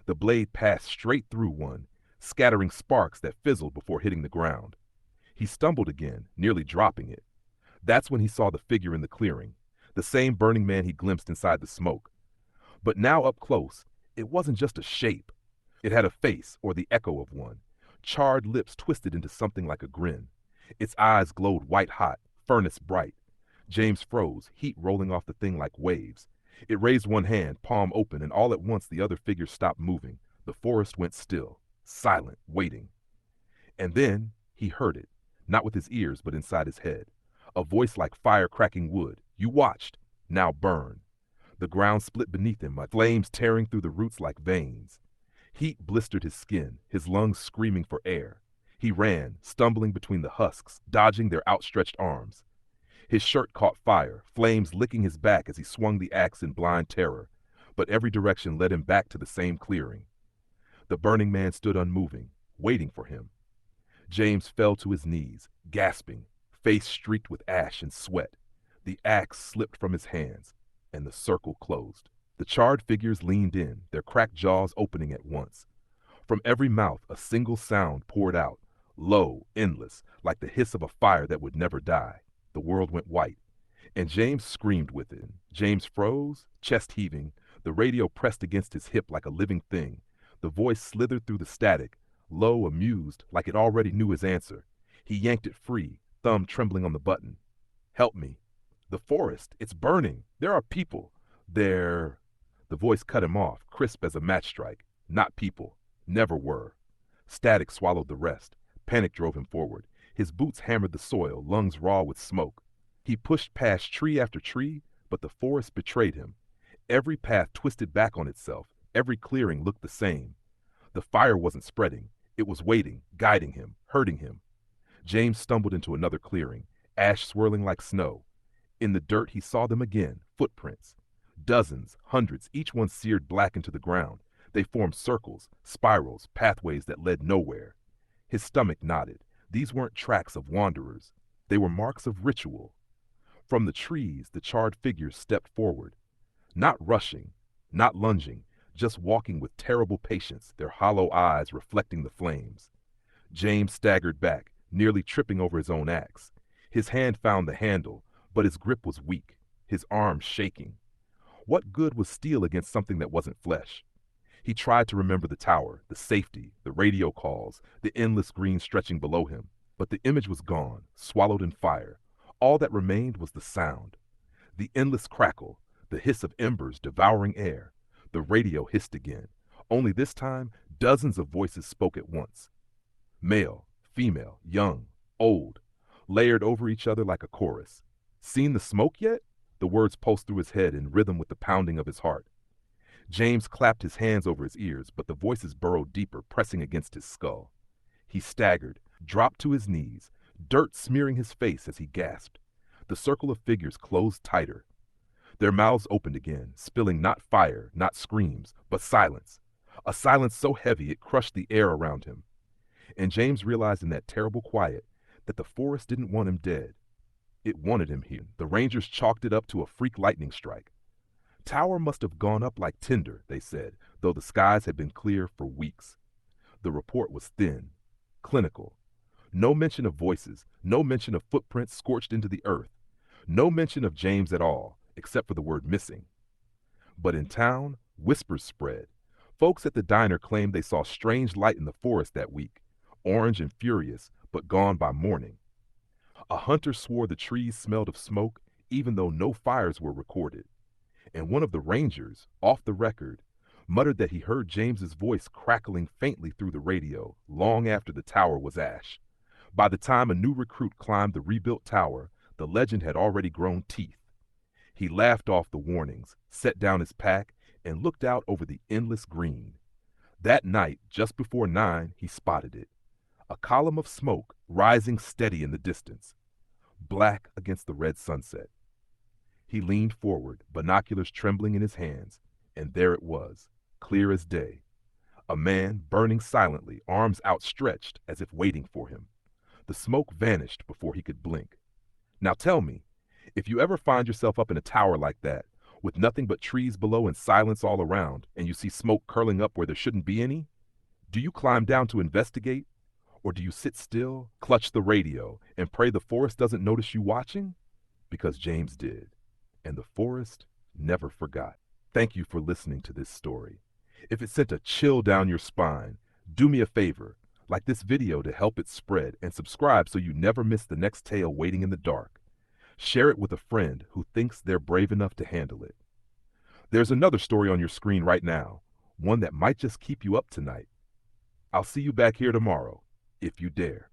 Speaker 1: The blade passed straight through one, scattering sparks that fizzled before hitting the ground. He stumbled again, nearly dropping it. That's when he saw the figure in the clearing, the same burning man he glimpsed inside the smoke. But now up close, it wasn't just a shape. It had a face, or the echo of one. Charred lips twisted into something like a grin. Its eyes glowed white-hot, furnace bright. James froze, heat rolling off the thing like waves. It raised one hand, palm open, and all at once the other figure stopped moving. The forest went still, silent, waiting. And then he heard it, not with his ears but inside his head. A voice like fire cracking wood. "You watched, now burn." The ground split beneath him, flames tearing through the roots like veins. Heat blistered his skin, his lungs screaming for air. He ran, stumbling between the husks, dodging their outstretched arms. His shirt caught fire, flames licking his back as he swung the axe in blind terror, but every direction led him back to the same clearing. The burning man stood unmoving, waiting for him. James fell to his knees, gasping, face streaked with ash and sweat. The axe slipped from his hands, and the circle closed. The charred figures leaned in, their cracked jaws opening at once. From every mouth a single sound poured out, low, endless, like the hiss of a fire that would never die. The world went white, and James screamed with it. James froze, chest heaving, the radio pressed against his hip like a living thing. The voice slithered through the static, low, amused, like it already knew his answer. He yanked it free, thumb trembling on the button. "Help me. The forest, it's burning. There are people. There..." The voice cut him off, crisp as a match strike. "Not people. Never were." Static swallowed the rest. Panic drove him forward. His boots hammered the soil, lungs raw with smoke. He pushed past tree after tree, but the forest betrayed him. Every path twisted back on itself. Every clearing looked the same. The fire wasn't spreading. It was waiting, guiding him, hurting him. James stumbled into another clearing, ash swirling like snow. In the dirt he saw them again, footprints. Dozens, hundreds, each one seared black into the ground. They formed circles, spirals, pathways that led nowhere. His stomach knotted. These weren't tracks of wanderers. They were marks of ritual. From the trees, the charred figures stepped forward. Not rushing, not lunging, just walking with terrible patience, their hollow eyes reflecting the flames. James staggered back, nearly tripping over his own axe. His hand found the handle, but his grip was weak, his arm shaking. What good was steel against something that wasn't flesh? He tried to remember the tower, the safety, the radio calls, the endless green stretching below him. But the image was gone, swallowed in fire. All that remained was the sound. The endless crackle, the hiss of embers devouring air. The radio hissed again. Only this time, dozens of voices spoke at once. Male, female, young, old, layered over each other like a chorus. Seen the smoke yet? The words pulsed through his head in rhythm with the pounding of his heart. James clapped his hands over his ears, but the voices burrowed deeper, pressing against his skull. He staggered, dropped to his knees, dirt smearing his face as he gasped. The circle of figures closed tighter. Their mouths opened again, spilling not fire, not screams, but silence. A silence so heavy it crushed the air around him. And James realized in that terrible quiet that the forest didn't want him dead. It wanted him here. The Rangers chalked it up to a freak lightning strike. Tower must have gone up like tinder, they said, though the skies had been clear for weeks. The report was thin, clinical. No mention of voices, no mention of footprints scorched into the earth. No mention of James at all, except for the word missing. But in town, whispers spread. Folks at the diner claimed they saw strange light in the forest that week, orange and furious, but gone by morning. A hunter swore the trees smelled of smoke, even though no fires were recorded. And one of the rangers, off the record, muttered that he heard James's voice crackling faintly through the radio long after the tower was ash. By the time a new recruit climbed the rebuilt tower, the legend had already grown teeth. He laughed off the warnings, set down his pack, and looked out over the endless green. That night, just before 9, he spotted it. A column of smoke rising steady in the distance, black against the red sunset. He leaned forward, binoculars trembling in his hands, and there it was, clear as day. A man burning silently, arms outstretched as if waiting for him. The smoke vanished before he could blink. Now tell me, if you ever find yourself up in a tower like that, with nothing but trees below and silence all around, and you see smoke curling up where there shouldn't be any, do you climb down to investigate? Or do you sit still, clutch the radio, and pray the forest doesn't notice you watching? Because James did. And the forest never forgot. Thank you for listening to this story. If it sent a chill down your spine, do me a favor, like this video to help it spread, and subscribe so you never miss the next tale waiting in the dark. Share it with a friend who thinks they're brave enough to handle it. There's another story on your screen right now, one that might just keep you up tonight. I'll see you back here tomorrow, if you dare.